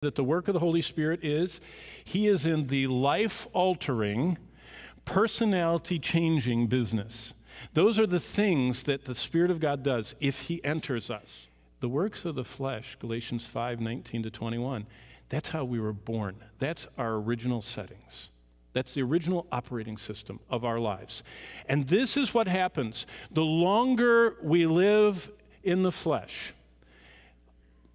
that the work of the Holy Spirit is, he is in the life-altering, personality-changing business. Those are the things that the Spirit of God does if he enters us. The works of the flesh, Galatians 5:19-21, that's how we were born. That's our original settings. That's the original operating system of our lives. And this is what happens. The longer we live in the flesh,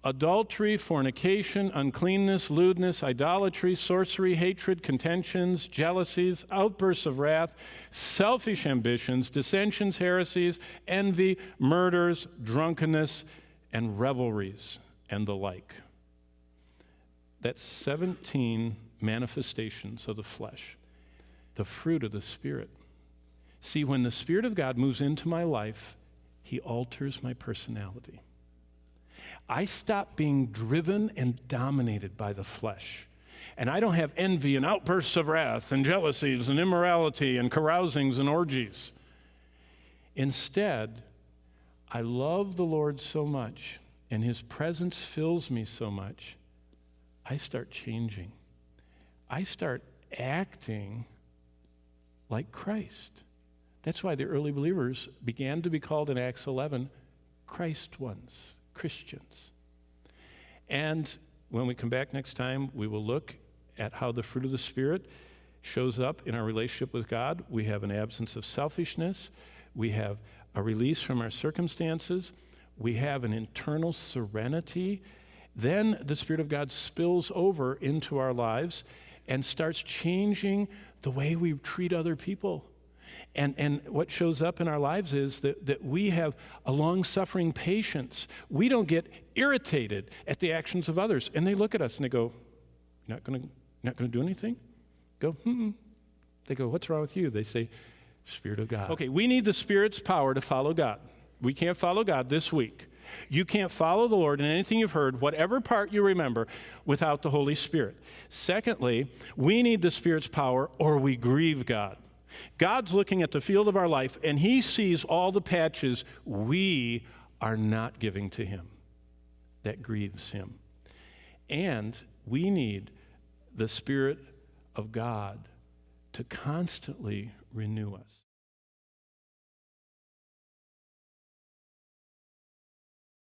adultery, fornication, uncleanness, lewdness, idolatry, sorcery, hatred, contentions, jealousies, outbursts of wrath, selfish ambitions, dissensions, heresies, envy, murders, drunkenness, and revelries, and the like. That's 17 manifestations of the flesh, the fruit of the Spirit. See, when the Spirit of God moves into my life, he alters my personality. I stop being driven and dominated by the flesh. And I don't have envy and outbursts of wrath and jealousies and immorality and carousings and orgies. Instead, I love the Lord so much and his presence fills me so much, I start changing. I start acting like Christ. That's why the early believers began to be called in Acts 11 Christ ones. Christians. And when we come back next time, we will look at how the fruit of the Spirit shows up in our relationship with God. We have an absence of selfishness. We have a release from our circumstances. We have an internal serenity. Then the Spirit of God spills over into our lives and starts changing the way we treat other people. And what shows up in our lives is that we have a long-suffering patience. We don't get irritated at the actions of others. And they look at us and they go, "You're not going to do anything?" Go, They go, "What's wrong with you?" They say, "Spirit of God." Okay, we need the Spirit's power to follow God. We can't follow God this week. You can't follow the Lord in anything you've heard, whatever part you remember, without the Holy Spirit. Secondly, we need the Spirit's power or we grieve God. God's looking at the field of our life, and he sees all the patches we are not giving to him. That grieves him. And we need the Spirit of God to constantly renew us.